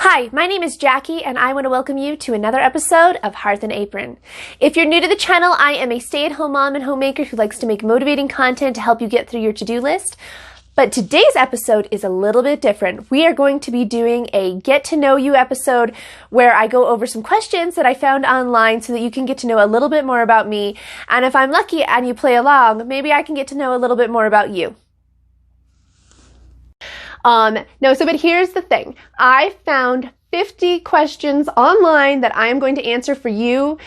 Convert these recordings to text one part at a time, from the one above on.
Hi, my name is Jackie, and I want to welcome you to another episode of Hearth and Apron. If you're new to the channel, I am a stay-at-home mom and homemaker who likes to make motivating content to help you get through your to-do list. But today's episode is a little bit different. We are going to be doing a get to know you episode where I go over some questions that I found online so that you can get to know a little bit more about me. And if I'm lucky and you play along, maybe I can get to know a little bit more about you. But here's the thing. I found 50 questions online that I am going to answer for you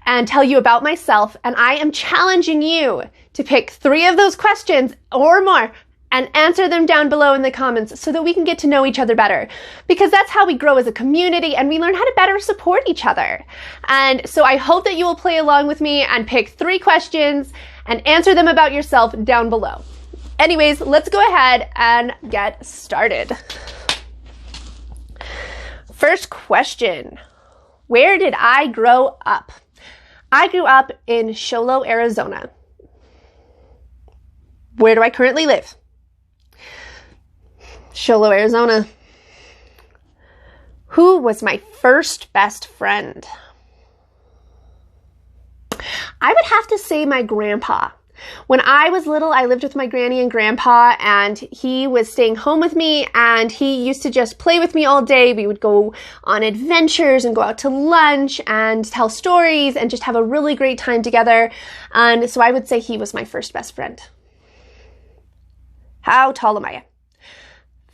and tell you about myself. And I am challenging you to pick 3 of those questions or more and answer them down below in the comments so that we can get to know each other better. Because that's how we grow as a community and we learn how to better support each other. And so I hope that you will play along with me and pick 3 questions and answer them about yourself down below. Anyways, let's go ahead and get started. First question, where did I grow up? I grew up in Show Low, Arizona. Where do I currently live? Show Low, Arizona. Who was my first best friend? I would have to say my grandpa. When I was little, I lived with my granny and grandpa, and he was staying home with me, and he used to just play with me all day. We would go on adventures and go out to lunch and tell stories and just have a really great time together. And so I would say he was my first best friend. How tall am I?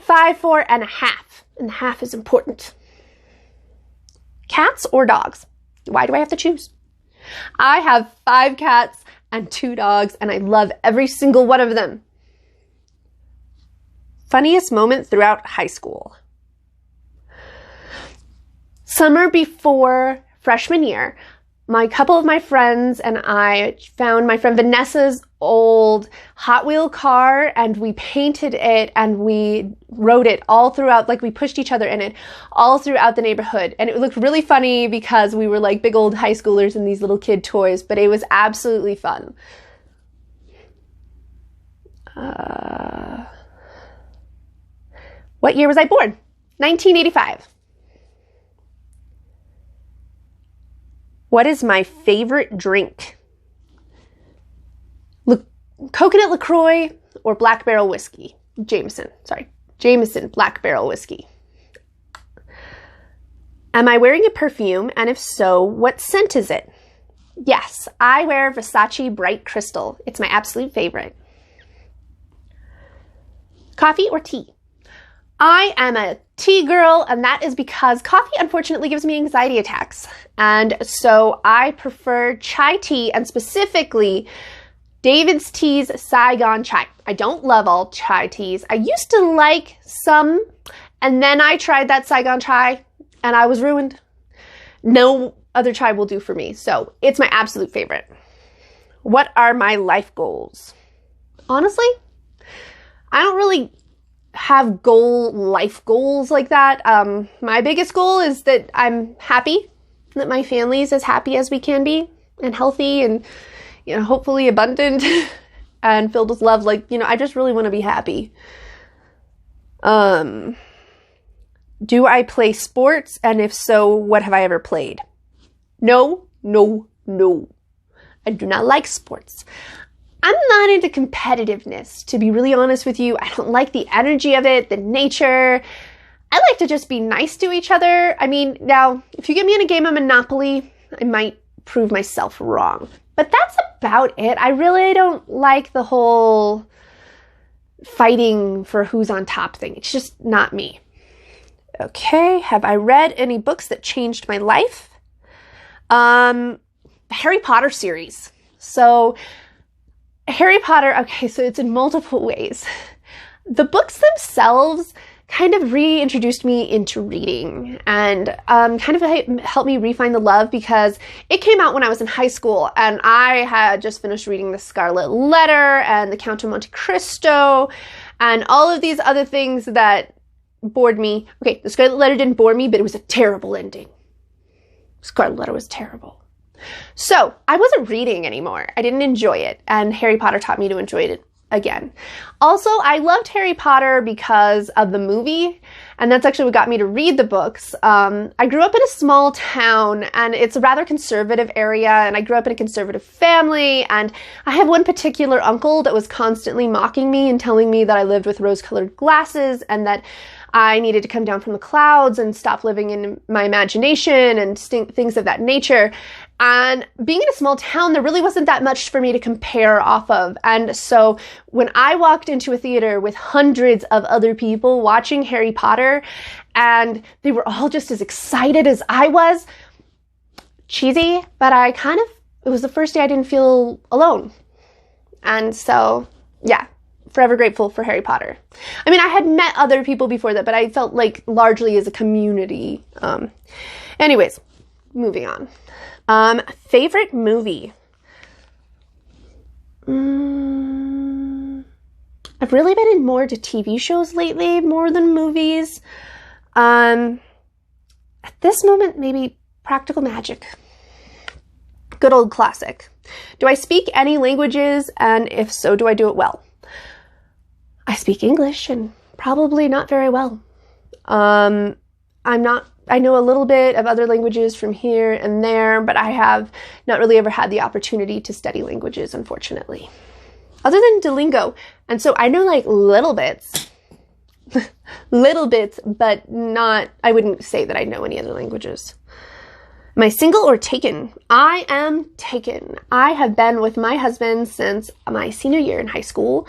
5'4" and a half. And half is important. Cats or dogs? Why do I have to choose? I have 5 cats and 2 dogs, and I love every single one of them. Funniest moment throughout high school. Summer before freshman year, a couple of my friends and I found my friend Vanessa's old Hot Wheel car, and we painted it and we rode it all throughout, like we pushed each other in it all throughout the neighborhood. And it looked really funny because we were like big old high schoolers in these little kid toys, but it was absolutely fun. What year was I born? 1985. What is my favorite drink? Coconut LaCroix or Black Barrel Whiskey? Jameson Black Barrel Whiskey. Am I wearing a perfume? And if so, what scent is it? Yes, I wear Versace Bright Crystal. It's my absolute favorite. Coffee or tea? I am a tea girl, and that is because coffee unfortunately gives me anxiety attacks. And so I prefer chai tea, and specifically David's Tea's Saigon chai. I don't love all chai teas. I used to like some, and then I tried that Saigon chai and I was ruined. No other chai will do for me, so it's my absolute favorite. What are my life goals? Honestly, I don't really have life goals like that. My biggest goal is that I'm happy, that my family is as happy as we can be, and healthy, and hopefully abundant and filled with love. I just really want to be happy. Do I play sports? And if so, what have I ever played? No. I do not like sports. I'm not into competitiveness, to be really honest with you. I don't like the energy of it, the nature. I like to just be nice to each other. I mean, now, if you get me in a game of Monopoly, I might prove myself wrong. But that's about it. I really don't like the whole fighting for who's on top thing. It's just not me. Okay, have I read any books that changed my life? The Harry Potter series. So Harry Potter, okay, so it's in multiple ways. The books themselves kind of reintroduced me into reading and kind of helped me refine the love, because it came out when I was in high school and I had just finished reading The Scarlet Letter and The Count of Monte Cristo and all of these other things that bored me. Okay, The Scarlet Letter didn't bore me, but it was a terrible ending. Scarlet Letter was terrible. So I wasn't reading anymore. I didn't enjoy it, and Harry Potter taught me to enjoy it again. Also, I loved Harry Potter because of the movie, And that's actually what got me to read the books. I grew up in a small town, and it's a rather conservative area, and I grew up in a conservative family, and I have one particular uncle that was constantly mocking me and telling me that I lived with rose-colored glasses and that I needed to come down from the clouds and stop living in my imagination and things of that nature. And being in a small town, there really wasn't that much for me to compare off of. And so when I walked into a theater with hundreds of other people watching Harry Potter, and they were all just as excited as I was, cheesy, but it was the first day I didn't feel alone. And so, yeah. Forever grateful for Harry Potter. I mean, I had met other people before that, but I felt like largely as a community. Anyways, moving on. Favorite movie? I've really been in more to TV shows lately, more than movies. At this moment, maybe Practical Magic. Good old classic. Do I speak any languages? And if so, do I do it well? I speak English, and probably not very well. I know a little bit of other languages from here and there, but I have not really ever had the opportunity to study languages, unfortunately. Other than Duolingo. And so I know like little bits. Little bits, but I wouldn't say that I know any other languages. Am I single or taken? I am taken. I have been with my husband since my senior year in high school.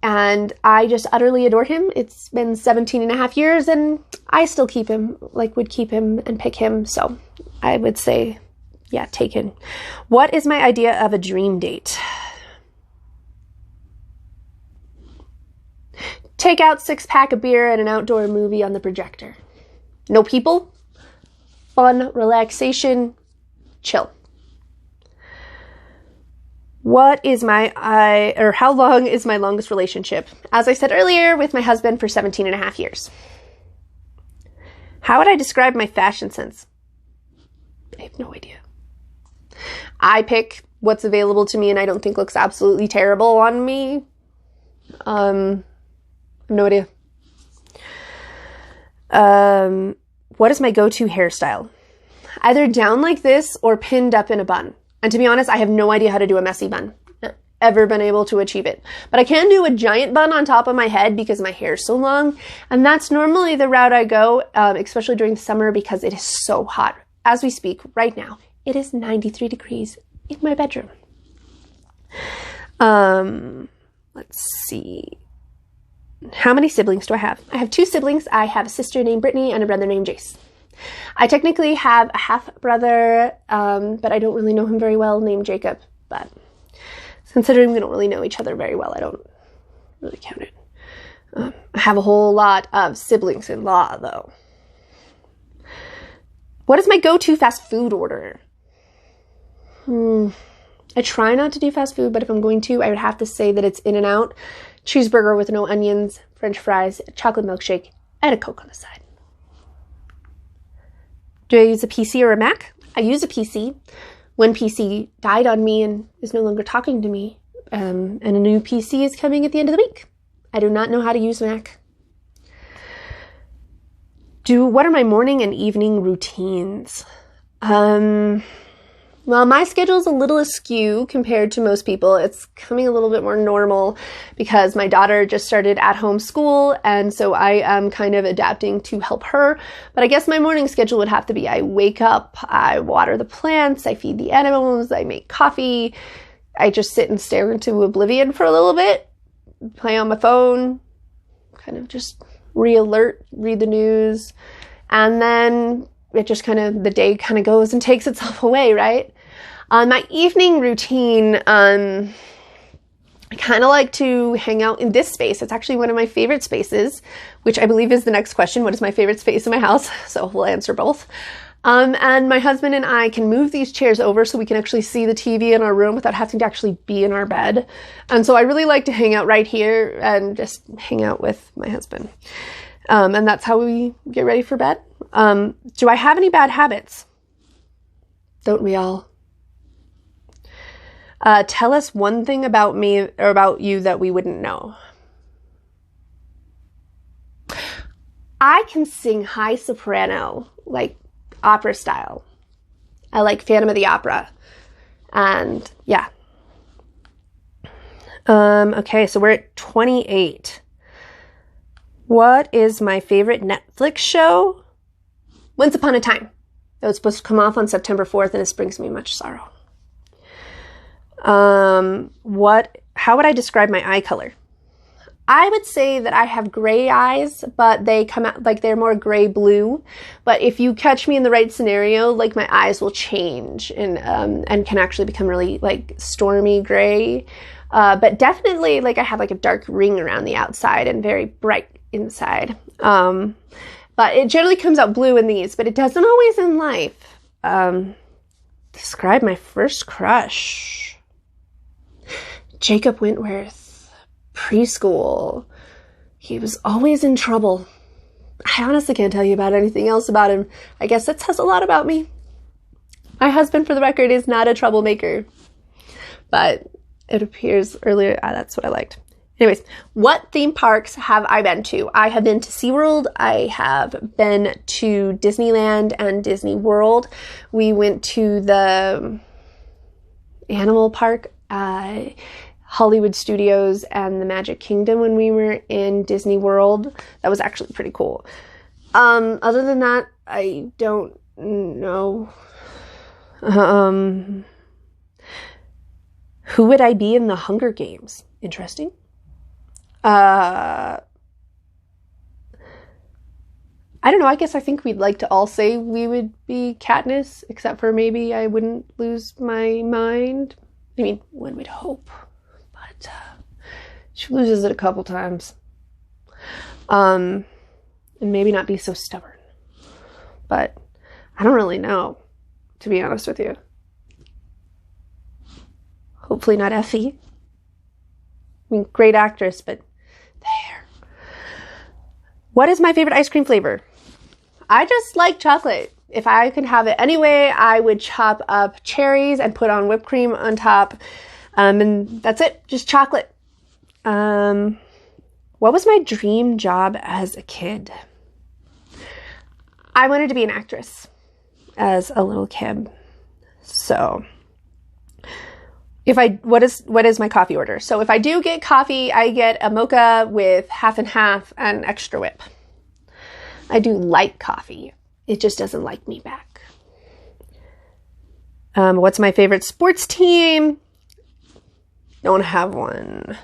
And I just utterly adore him. It's been 17 and a half years, and I still would keep him and pick him. So I would say, yeah, taken. What is my idea of a dream date? Take out 6-pack of beer and an outdoor movie on the projector. No people. Fun, relaxation, chill. How long is my longest relationship? As I said earlier, with my husband for 17 and a half years. How would I describe my fashion sense? I have no idea. I pick what's available to me and I don't think looks absolutely terrible on me. I have no idea. What is my go-to hairstyle? Either down like this or pinned up in a bun. And to be honest, I have no idea how to do a messy bun. Ever been able to achieve it. But I can do a giant bun on top of my head because my hair is so long. And that's normally the route I go, especially during the summer because it is so hot. As we speak right now, it is 93 degrees in my bedroom. Let's see. How many siblings do I have? I have 2 siblings. I have a sister named Brittany and a brother named Jace. I technically have a half-brother, but I don't really know him very well, named Jacob. But considering we don't really know each other very well, I don't really count it. I have a whole lot of siblings-in-law, though. What is my go-to fast food order? I try not to do fast food, but if I'm going to, I would have to say that it's In-N-Out. Cheeseburger with no onions, French fries, chocolate milkshake, and a Coke on the side. Do I use a PC or a Mac? I use a PC. One PC died on me and is no longer talking to me. And a new PC is coming at the end of the week. I do not know how to use Mac. What are my morning and evening routines? Well, my schedule is a little askew compared to most people. It's coming a little bit more normal because my daughter just started at-home school, and so I am kind of adapting to help her. But I guess my morning schedule would have to be I wake up, I water the plants, I feed the animals, I make coffee, I just sit and stare into oblivion for a little bit, play on my phone, kind of just read the news, and then it just the day kind of goes and takes itself away, right? My evening routine, I kind of like to hang out in this space. It's actually one of my favorite spaces, which I believe is the next question. What is my favorite space in my house? So we'll answer both. And my husband and I can move these chairs over so we can actually see the TV in our room without having to actually be in our bed. And so I really like to hang out right here and just hang out with my husband. And that's how we get ready for bed. Do I have any bad habits? Don't we all? Tell us one thing about me or about you that we wouldn't know. I can sing high soprano, like opera style. I like Phantom of the Opera. And yeah. Okay, so we're at 28. What is my favorite Netflix show? Once Upon a Time. That was supposed to come off on September 4th, and this brings me much sorrow. How would I describe my eye color? I would say that I have gray eyes, but they come out like they're more gray blue. But if you catch me in the right scenario, like my eyes will change and can actually become really like stormy gray. But definitely like I have like a dark ring around the outside and very bright inside. But it generally comes out blue in these, but it doesn't always in life. Describe my first crush. Jacob Wentworth, preschool. He was always in trouble. I honestly can't tell you about anything else about him. I guess that says a lot about me. My husband, for the record, is not a troublemaker. But it appears earlier, that's what I liked. Anyways, what theme parks have I been to? I have been to SeaWorld. I have been to Disneyland and Disney World. We went to the animal park, Hollywood Studios and the Magic Kingdom when we were in Disney World. That was actually pretty cool. Other than that, I don't know. Who would I be in the Hunger Games? Interesting. I don't know. I guess I think we'd like to all say we would be Katniss, except for maybe I wouldn't lose my mind. I mean, one would hope, but she loses it a couple times. And maybe not be so stubborn. But I don't really know, to be honest with you. Hopefully not Effie. I mean, great actress, but there. What is my favorite ice cream flavor? I just like chocolate. If I could have it anyway, I would chop up cherries and put on whipped cream on top. And that's it. Just chocolate. What was my dream job as a kid? I wanted to be an actress as a little kid. So what is my coffee order? So if I do get coffee, I get a mocha with half and half and extra whip. I do like coffee. It just doesn't like me back. What's my favorite sports team? Don't have one.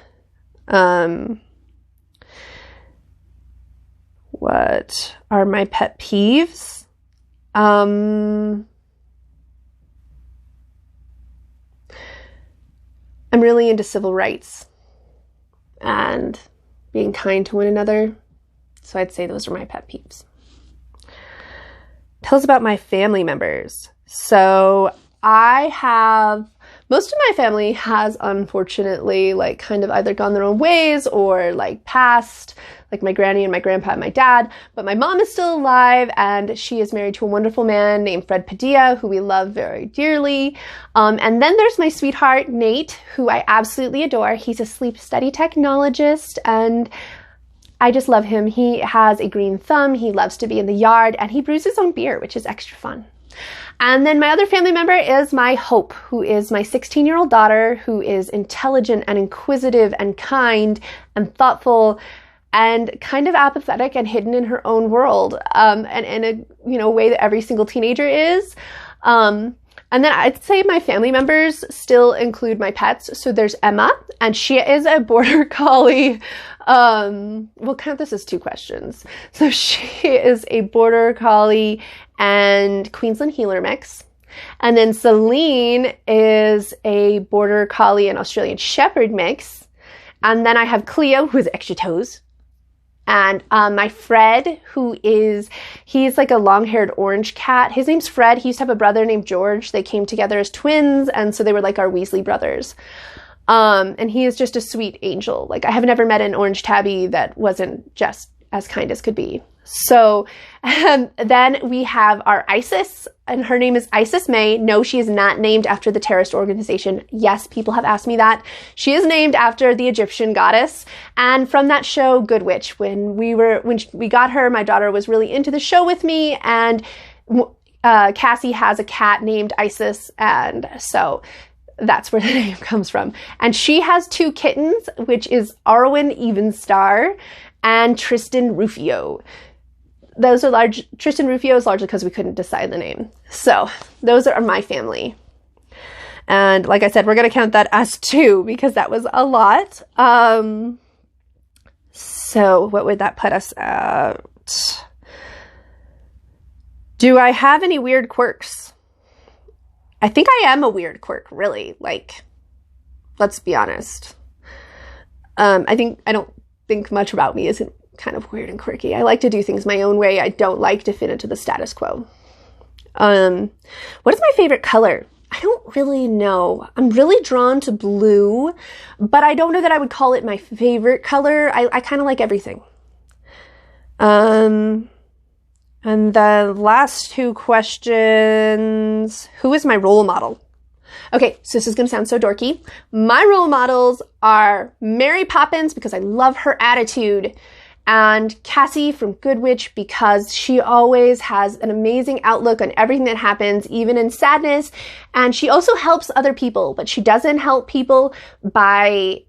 What are my pet peeves? I'm really into civil rights and being kind to one another. So I'd say those are my pet peeves. Tell us about my family members. So most of my family has unfortunately like kind of either gone their own ways or like passed, like my granny and my grandpa and my dad, but my mom is still alive and she is married to a wonderful man named Fred Padilla, who we love very dearly. And then there's my sweetheart, Nate, who I absolutely adore. He's a sleep study technologist and I just love him. He has a green thumb. He loves to be in the yard and he brews his own beer, which is extra fun. And then my other family member is my Hope, who is my 16-year-old daughter, who is intelligent and inquisitive and kind and thoughtful and kind of apathetic and hidden in her own world, and in a way that every single teenager is. And then I'd say my family members still include my pets. So there's Emma, and she is a border collie. We'll count this as two questions. So she is a border collie and Queensland Heeler mix. And then Celine is a border collie and Australian Shepherd mix. And then I have Cleo, who is extra toes. And my Fred, he's like a long-haired orange cat. His name's Fred. He used to have a brother named George. They came together as twins, and so they were like our Weasley brothers. And he is just a sweet angel. Like, I have never met an orange tabby that wasn't just as kind as could be. So then we have our Isis, and her name is Isis May. No, she is not named after the terrorist organization. Yes, people have asked me that. She is named after the Egyptian goddess. And from that show, Good Witch, when we got her, my daughter was really into the show with me, and Cassie has a cat named Isis, and so that's where the name comes from. And she has 2 kittens, which is Arwen Evenstar and Tristan Rufio. Those are large. Tristan Rufio is largely because we couldn't decide the name. So those are my family. And like I said, we're going to count that as 2 because that was a lot. So what would that put us at? Do I have any weird quirks? I think I am a weird quirk, really. Like, let's be honest. I don't think much about me isn't kind of weird and quirky. I like to do things my own way. I don't like to fit into the status quo. What is my favorite color? I don't really know. I'm really drawn to blue, but I don't know that I would call it my favorite color. I kind of like everything. And the last 2 questions, who is my role model? Okay, so this is going to sound so dorky. My role models are Mary Poppins because I love her attitude, and Cassie from Good Witch because she always has an amazing outlook on everything that happens, even in sadness. And she also helps other people, but she doesn't help people by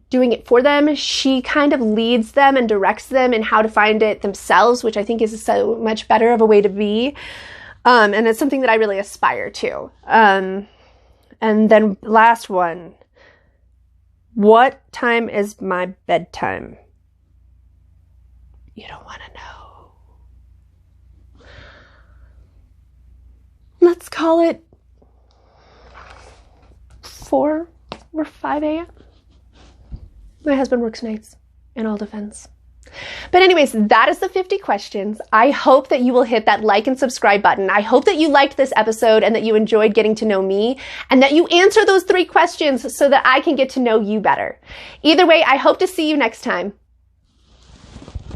doing it for them. She kind of leads them and directs them in how to find it themselves, which I think is so much better of a way to be. And it's something that I really aspire to. And then last one, what time is my bedtime? You don't want to know. Let's call it 4 or 5 a.m. My husband works nights, in all defense. But anyways, that is the 50 questions. I hope that you will hit that like and subscribe button. I hope that you liked this episode and that you enjoyed getting to know me and that you answer those 3 questions so that I can get to know you better. Either way, I hope to see you next time.